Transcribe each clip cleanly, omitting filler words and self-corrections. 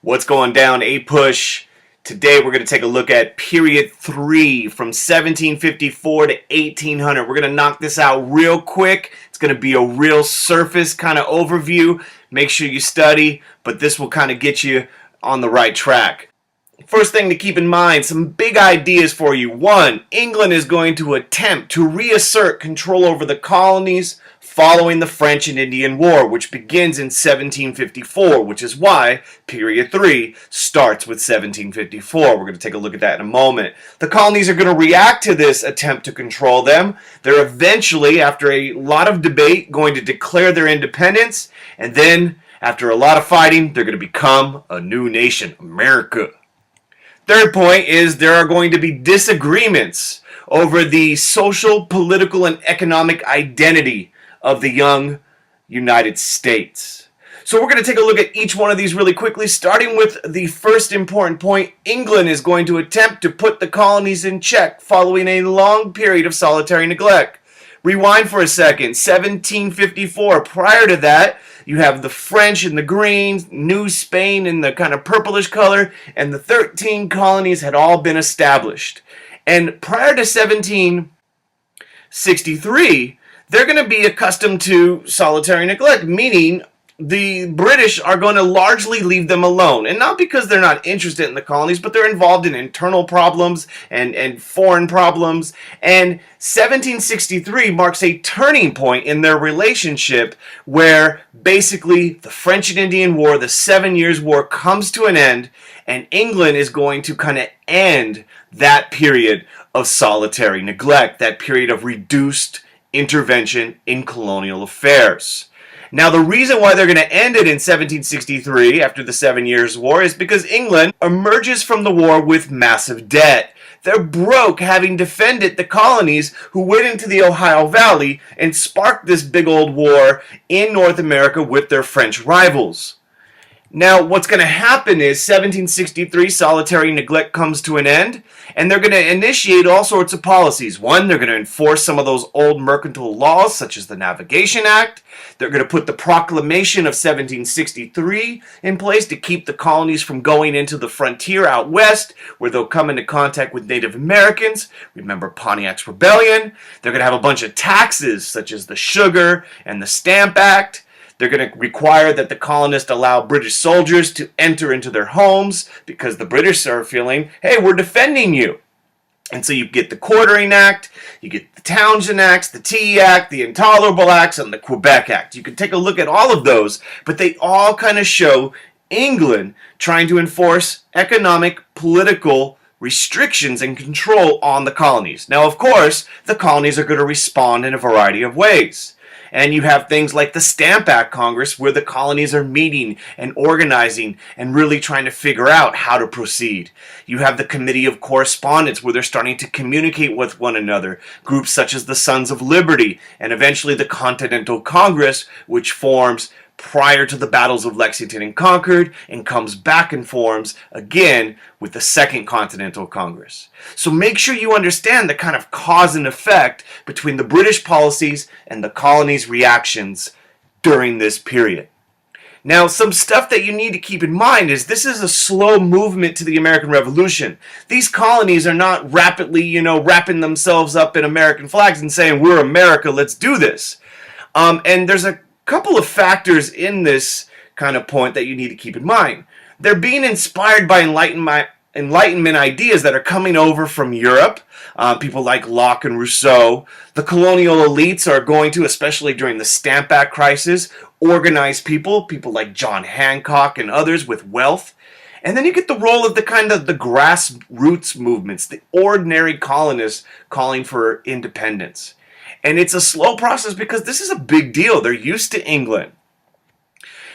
What's going down, APUSH? Today we're going to take a look at period 3 from 1754 to 1800. We're going to knock this out real quick. It's going to be a real surface kind of overview. Make sure you study, but this will kind of get you on the right track. First thing to keep in mind, some big ideas for you. 1. England is going to attempt to reassert control over the colonies following the French and Indian War, which begins in 1754, which is why period 3 starts with 1754. We're going to take a look at that in a moment. The colonies are going to react to this attempt to control them. They're eventually, after a lot of debate, going to declare their independence, and then, after a lot of fighting, they're going to become a new nation, America. Third point is there are going to be disagreements over the social, political, and economic identity of the young United States. So we're going to take a look at each one of these really quickly, starting with the first important point. England is going to attempt to put the colonies in check following a long period of solitary neglect. Rewind for a second. 1754. Prior to that, you have the French in the green, New Spain in the kind of purplish color, and the 13 colonies had all been established. And prior to 1763, they're going to be accustomed to solitary neglect, meaning the British are going to largely leave them alone. And not because they're not interested in the colonies, but they're involved in internal problems and foreign problems. And 1763 marks a turning point in their relationship where basically the French and Indian War, the 7 Years' War, comes to an end, and England is going to kind of end that period of solitary neglect, that period of reduced intervention in colonial affairs. Now, the reason why they're going to end it in 1763, after the 7 Years' War, is because England emerges from the war with massive debt. They're broke, having defended the colonies who went into the Ohio Valley and sparked this big old war in North America with their French rivals. Now, what's going to happen is 1763, solitary neglect comes to an end, and they're going to initiate all sorts of policies. 1, they're going to enforce some of those old mercantile laws, such as the Navigation Act. They're going to put the Proclamation of 1763 in place to keep the colonies from going into the frontier out west, where they'll come into contact with Native Americans. Remember Pontiac's Rebellion. They're going to have a bunch of taxes, such as the Sugar and the Stamp Act. They're going to require that the colonists allow British soldiers to enter into their homes because the British are feeling, hey, we're defending you. And so you get the Quartering Act, you get the Townshend Acts, the Tea Act, the Intolerable Acts, and the Quebec Act. You can take a look at all of those, but they all kind of show England trying to enforce economic, political restrictions and control on the colonies. Now, of course, the colonies are going to respond in a variety of ways. And you have things like the Stamp Act Congress, where the colonies are meeting and organizing and really trying to figure out how to proceed. You have the Committee of Correspondence, where they're starting to communicate with one another. Groups such as the Sons of Liberty, and eventually the Continental Congress, which forms prior to the battles of Lexington and Concord, and comes back and forms again with the Second Continental Congress. So make sure you understand the kind of cause and effect between the British policies and the colonies' reactions during this period. Now, some stuff that you need to keep in mind is this is a slow movement to the American Revolution. These colonies are not rapidly, wrapping themselves up in American flags and saying, we're America, let's do this. And there's a couple of factors in this kind of point that you need to keep in mind. They're being inspired by Enlightenment ideas that are coming over from Europe. People like Locke and Rousseau. The colonial elites are going to, especially during the Stamp Act crisis, organize people like John Hancock and others with wealth. And then you get the role of the grassroots movements, the ordinary colonists calling for independence. And it's a slow process because this is a big deal. They're used to England.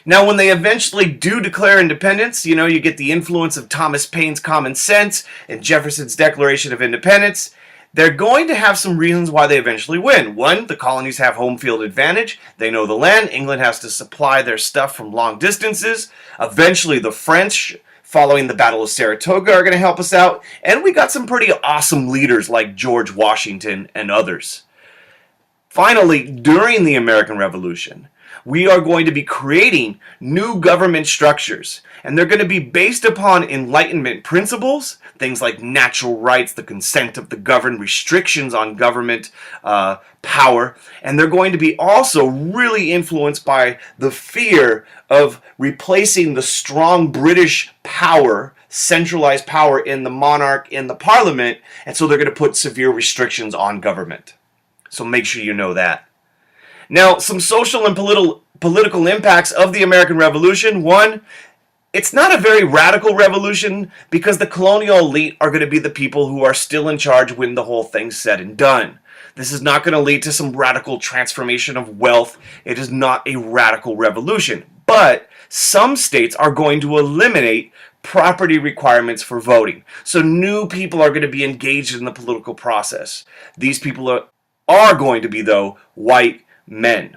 Now, when they eventually do declare independence, you get the influence of Thomas Paine's Common Sense and Jefferson's Declaration of Independence. They're going to have some reasons why they eventually win. 1, the colonies have home field advantage. They know the land. England has to supply their stuff from long distances. Eventually, the French, following the Battle of Saratoga, are going to help us out. And we got some pretty awesome leaders like George Washington and others. Finally, during the American Revolution, we are going to be creating new government structures, and they're going to be based upon Enlightenment principles, things like natural rights, the consent of the governed, restrictions on government power, and they're going to be also really influenced by the fear of replacing the strong British power, centralized power in the monarch, in the parliament, and so they're going to put severe restrictions on government. So make sure you know that. Now, some social and political impacts of the American Revolution. One, it's not a very radical revolution because the colonial elite are going to be the people who are still in charge when the whole thing's said and done. This is not going to lead to some radical transformation of wealth. It is not a radical revolution. But some states are going to eliminate property requirements for voting. So new people are going to be engaged in the political process. These people are going to be, though, white men.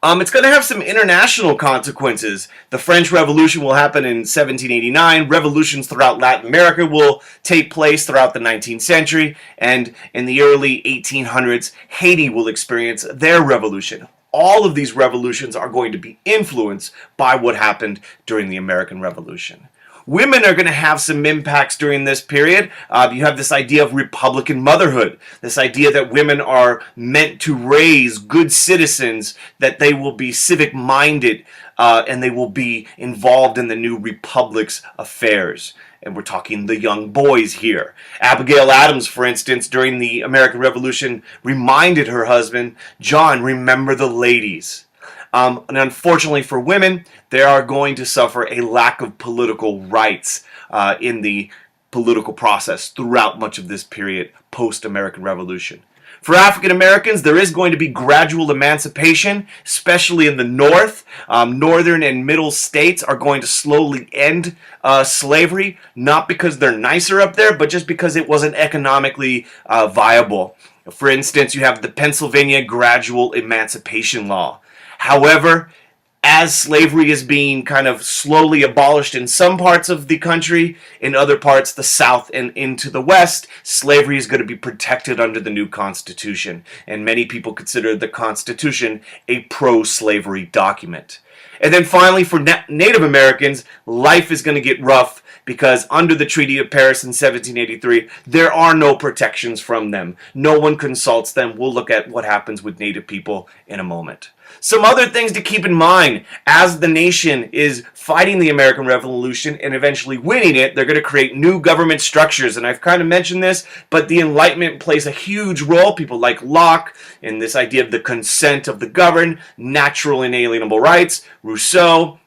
It's going to have some international consequences. The French Revolution will happen in 1789. Revolutions throughout Latin America will take place throughout the 19th century. And in the early 1800s, Haiti will experience their revolution. All of these revolutions are going to be influenced by what happened during the American Revolution. Women are going to have some impacts during this period. You have this idea of Republican motherhood, this idea that women are meant to raise good citizens, that they will be civic-minded, and they will be involved in the new republic's affairs. And we're talking the young boys here. Abigail Adams, for instance, during the American Revolution, reminded her husband, John, remember the ladies. And unfortunately for women, they are going to suffer a lack of political rights in the political process throughout much of this period post-American Revolution. For African Americans, there is going to be gradual emancipation, especially in the North. Northern and middle states are going to slowly end slavery, not because they're nicer up there, but just because it wasn't economically viable. For instance, you have the Pennsylvania Gradual Emancipation Law. However, as slavery is being kind of slowly abolished in some parts of the country, in other parts, the South and into the West, slavery is going to be protected under the new Constitution. And many people consider the Constitution a pro-slavery document. And then finally, for Native Americans, life is going to get rough because under the Treaty of Paris in 1783, there are no protections from them. No one consults them. We'll look at what happens with Native people in a moment. Some other things to keep in mind as the nation is fighting the American Revolution and eventually winning it, they're going to create new government structures. And I've kind of mentioned this, but the Enlightenment plays a huge role. People like Locke and this idea of the consent of the governed, natural inalienable rights, Rousseau.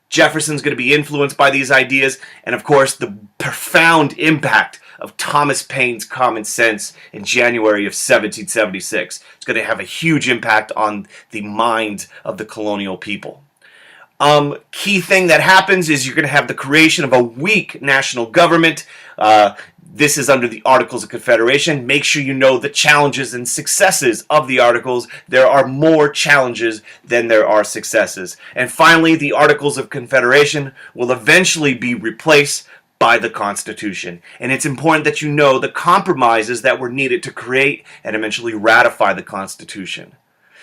Jefferson's going to be influenced by these ideas, and of course the profound impact of Thomas Paine's Common Sense in January of 1776. It's going to have a huge impact on the minds of the colonial people. Key thing that happens is you're going to have the creation of a weak national government. This is under the Articles of Confederation. Make sure you know the challenges and successes of the Articles. There are more challenges than there are successes. And finally, the Articles of Confederation will eventually be replaced by the Constitution. And it's important that you know the compromises that were needed to create and eventually ratify the Constitution.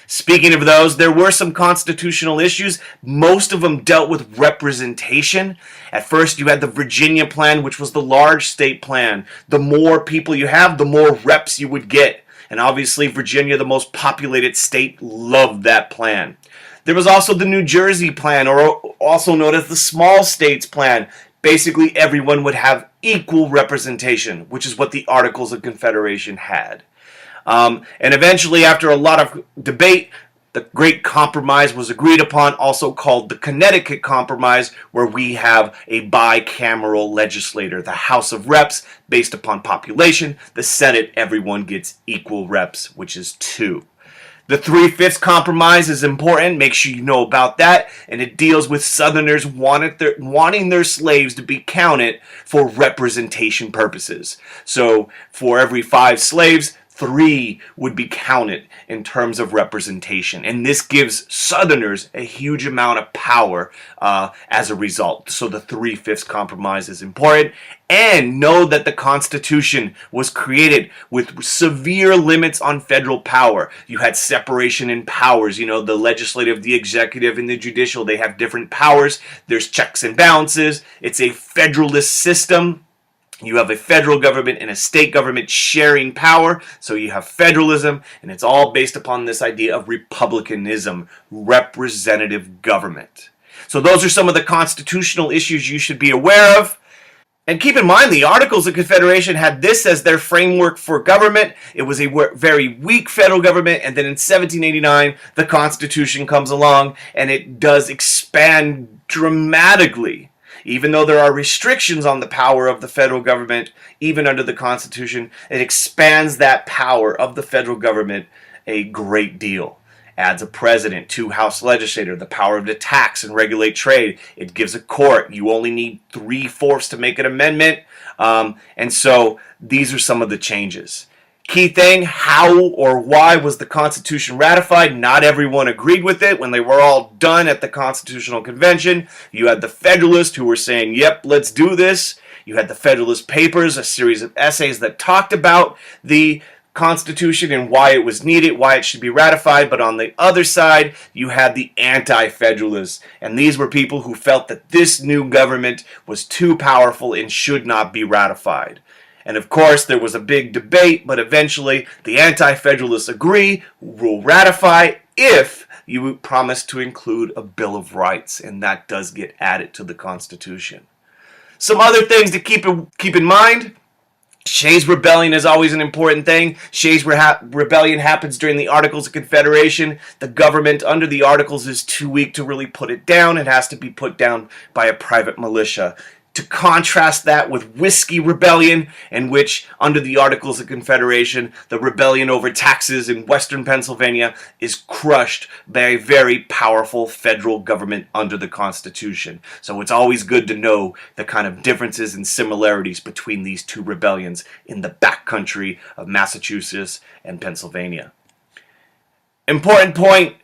Speaking of those, there were some constitutional issues. Most of them dealt with representation. At first, you had the Virginia plan, which was the large state plan. The more people you have, the more reps you would get. And obviously, Virginia, the most populated state, loved that plan. There was also the New Jersey plan, or also known as the small states plan. Basically, everyone would have equal representation, which is what the Articles of Confederation had. And eventually, after a lot of debate, the Great Compromise was agreed upon, also called the Connecticut Compromise, where we have a bicameral legislature, the House of Reps, based upon population. The Senate, everyone gets equal reps, which is 2. The 3/5 compromise is important. Make sure you know about that. And it deals with Southerners wanting their slaves to be counted for representation purposes. So for every 5 slaves, 3 would be counted in terms of representation. And this gives Southerners a huge amount of power as a result. So the 3/5 compromise is important. And know that the Constitution was created with severe limits on federal power. You had separation in powers. You know, the legislative, the executive, and the judicial, they have different powers. There's checks and balances. It's a federalist system. You have a federal government and a state government sharing power, so you have federalism, and it's all based upon this idea of republicanism, representative government. So those are some of the constitutional issues you should be aware of. And keep in mind, the Articles of Confederation had this as their framework for government. It was a very weak federal government, and then in 1789, the Constitution comes along, and it does expand dramatically. Even though there are restrictions on the power of the federal government, even under the Constitution, it expands that power of the federal government a great deal. Adds a president, 2 House legislators, the power to tax and regulate trade. It gives a court. You only need 3/4 to make an amendment. And so these are some of the changes. Key thing, how or why was the Constitution ratified? Not everyone agreed with it. When they were all done at the Constitutional Convention, you had the Federalists who were saying, yep, let's do this. You had the Federalist Papers, a series of essays that talked about the Constitution and why it was needed, why it should be ratified. But on the other side, you had the anti-federalists, and these were people who felt that this new government was too powerful and should not be ratified. And of course, there was a big debate, but eventually the anti-federalists agree, will ratify if you promise to include a Bill of Rights, and that does get added to the Constitution. Some other things to keep in mind. Shays' Rebellion is always an important thing. Shays' Rebellion happens during the Articles of Confederation. The government under the Articles is too weak to really put it down. It has to be put down by a private militia. To contrast that with Whiskey Rebellion, in which, under the Articles of Confederation, the rebellion over taxes in western Pennsylvania is crushed by a very powerful federal government under the Constitution. So it's always good to know the kind of differences and similarities between these two rebellions in the backcountry of Massachusetts and Pennsylvania. Important point,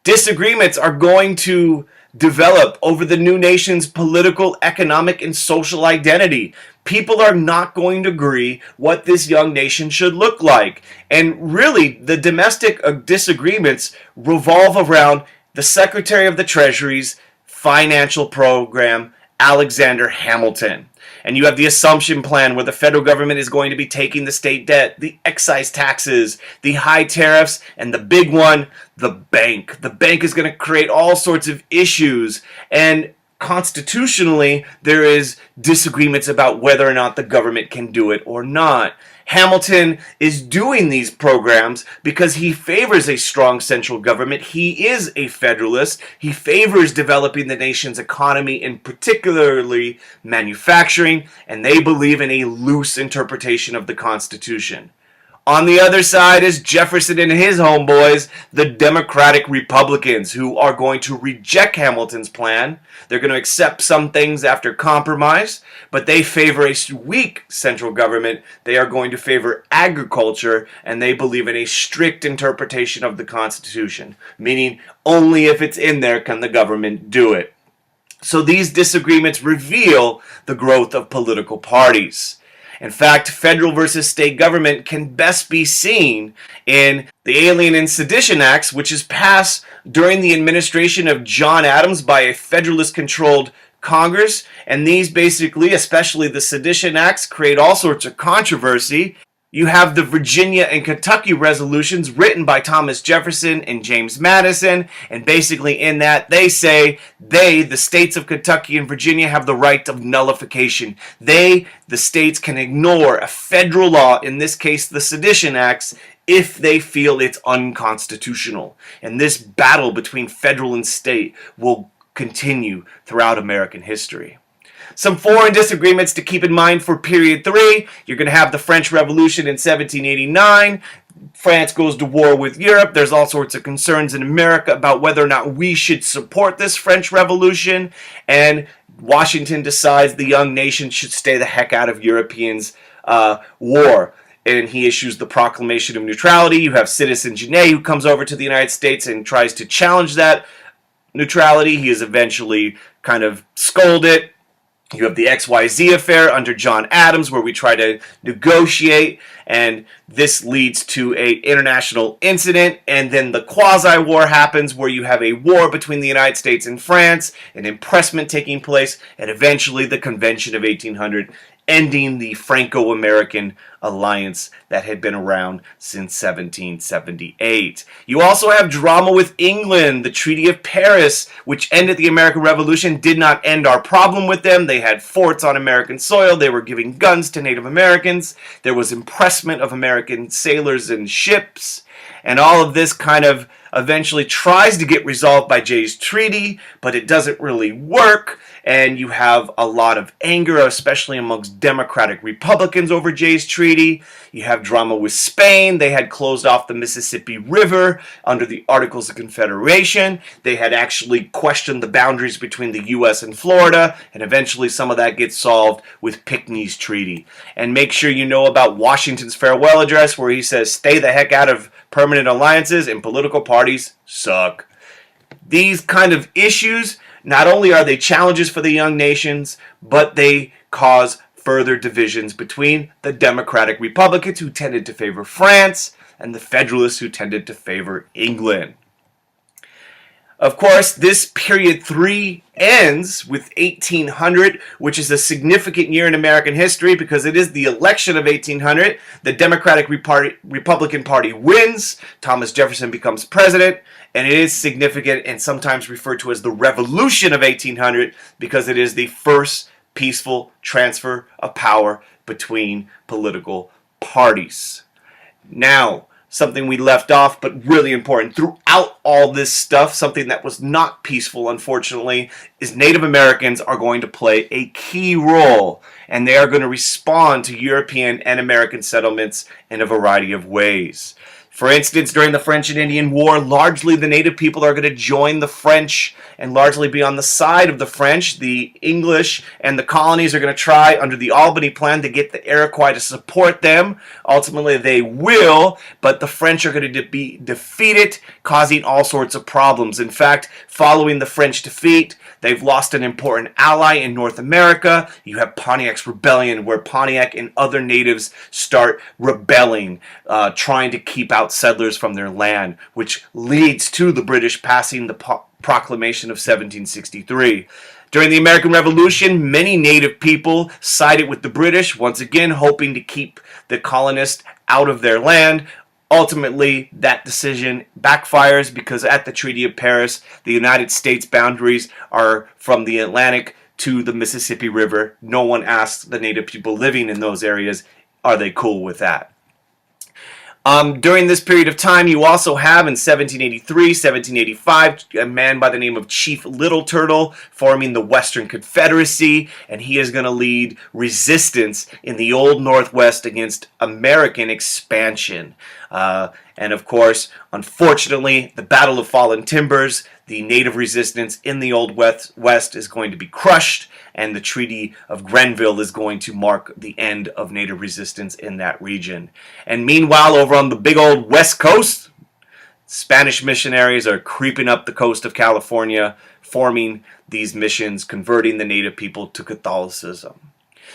disagreements are going to develop over the new nation's political, economic, and social identity. People are not going to agree what this young nation should look like. And really, the domestic disagreements revolve around the Secretary of the Treasury's financial program, Alexander Hamilton. And you have the assumption plan where the federal government is going to be taking the state debt, the excise taxes, the high tariffs, and the big one, the bank. The bank is going to create all sorts of issues. And constitutionally, there is disagreements about whether or not the government can do it or not. Hamilton is doing these programs because he favors a strong central government. He is a federalist. He favors developing the nation's economy, and particularly manufacturing, and they believe in a loose interpretation of the Constitution. On the other side is Jefferson and his homeboys, the Democratic Republicans, who are going to reject Hamilton's plan. They're going to accept some things after compromise, but they favor a weak central government. They are going to favor agriculture, and they believe in a strict interpretation of the Constitution, meaning only if it's in there can the government do it. So these disagreements reveal the growth of political parties. In fact, federal versus state government can best be seen in the Alien and Sedition Acts, which is passed during the administration of John Adams by a Federalist-controlled Congress. And these basically, especially the Sedition Acts, create all sorts of controversy. You have the Virginia and Kentucky resolutions written by Thomas Jefferson and James Madison, and basically in that they say the states of Kentucky and Virginia, have the right of nullification. The states can ignore a federal law, in this case the Sedition Acts, if they feel it's unconstitutional. And this battle between federal and state will continue throughout American history. Some foreign disagreements to keep in mind for period 3. You're going to have the French Revolution in 1789. France goes to war with Europe. There's all sorts of concerns in America about whether or not we should support this French Revolution. And Washington decides the young nation should stay the heck out of Europeans' war. and he issues the Proclamation of Neutrality. You have Citizen Genet, who comes over to the United States and tries to challenge that neutrality. He is eventually kind of scolded. You have the XYZ affair under John Adams, where we try to negotiate, and this leads to an international incident, and then the quasi-war happens, where you have a war between the United States and France, an impressment taking place, and eventually the Convention of 1800, ending the Franco-American alliance that had been around since 1778. You also have drama with England. The Treaty of Paris, which ended the American Revolution, did not end our problem with them. They had forts on American soil. They were giving guns to Native Americans. There was impressment of American sailors and ships. And all of this kind of eventually tries to get resolved by Jay's Treaty, but it doesn't really work. And you have a lot of anger, especially amongst Democratic Republicans over Jay's Treaty. You have drama with Spain. They had closed off the Mississippi River under the Articles of Confederation. They had actually questioned the boundaries between the U.S. and Florida, and eventually some of that gets solved with Pinckney's Treaty. And make sure you know about Washington's farewell address, where he says, "Stay the heck out of permanent alliances, and political parties suck." These kind of issues, not only are they challenges for the young nations, but they cause further divisions between the Democratic Republicans, who tended to favor France, and the Federalists, who tended to favor England. Of course, this period 3 ends with 1800, which is a significant year in American history because it is the election of 1800. The Democratic Republican Party wins. Thomas Jefferson becomes president, and it is significant and sometimes referred to as the Revolution of 1800 because it is the first peaceful transfer of power between political parties. Now, something we left off, but really important. Throughout all this stuff, something that was not peaceful, unfortunately, is Native Americans are going to play a key role, and they are going to respond to European and American settlements in a variety of ways. For instance, during the French and Indian War, largely the native people are going to join the French and largely be on the side of the French. The English and the colonies are going to try, under the Albany Plan, to get the Iroquois to support them. Ultimately, they will, but the French are going to be defeated, causing all sorts of problems. In fact, following the French defeat, they've lost an important ally in North America. You have Pontiac's Rebellion, where Pontiac and other natives start rebelling, trying to keep out settlers from their land, which leads to the British passing the Proclamation of 1763. During the American Revolution, many native people sided with the British, once again hoping to keep the colonists out of their land. Ultimately, that decision backfires because at the Treaty of Paris, the United States boundaries are from the Atlantic to the Mississippi River. No one asks the native people living in those areas, are they cool with that? During this period of time, you also have in 1783, 1785, a man by the name of Chief Little Turtle forming the Western Confederacy, and he is going to lead resistance in the Old Northwest against American expansion. And of course, unfortunately, the Battle of Fallen Timbers, the native resistance in the Old West is going to be crushed, and the Treaty of Grenville is going to mark the end of native resistance in that region. And meanwhile, over on the big old West Coast, Spanish missionaries are creeping up the coast of California, forming these missions, converting the native people to Catholicism.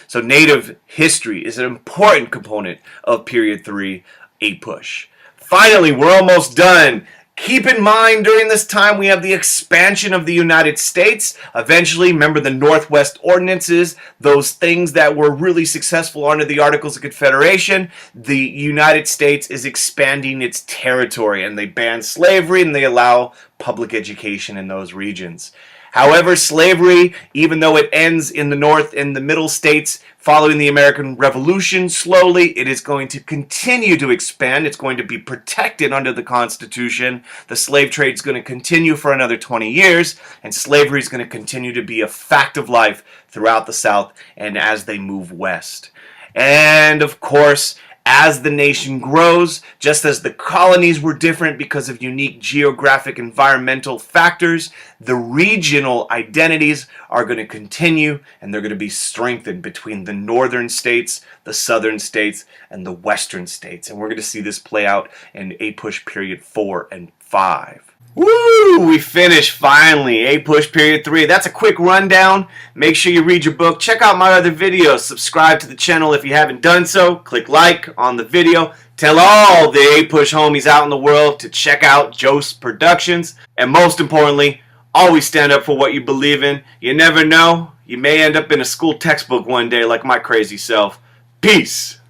So native history is an important component of Period 3, APUSH. Finally, we're almost done. Keep in mind, during this time, we have the expansion of the United States. Eventually, remember the Northwest Ordinances, those things that were really successful under the Articles of Confederation. The United States is expanding its territory, and they ban slavery, and they allow public education in those regions. However, slavery, even though it ends in the North and the Middle states following the American Revolution slowly, it is going to continue to expand. It's going to be protected under the Constitution. The slave trade is going to continue for another 20 years, and slavery is going to continue to be a fact of life throughout the South and as they move west. And of course, As the nation grows, just as the colonies were different because of unique geographic environmental factors, the regional identities are going to continue, and they're going to be strengthened between the northern states, the southern states, and the western states. And we're going to see this play out in APUSH period 4 and 5. Woo! We finished finally. APUSH period 3. That's a quick rundown. Make sure you read your book. Check out my other videos. Subscribe to the channel if you haven't done so. Click like on the video. Tell all the APUSH homies out in the world to check out Jose Productions. And most importantly, always stand up for what you believe in. You never know. You may end up in a school textbook one day like my crazy self. Peace.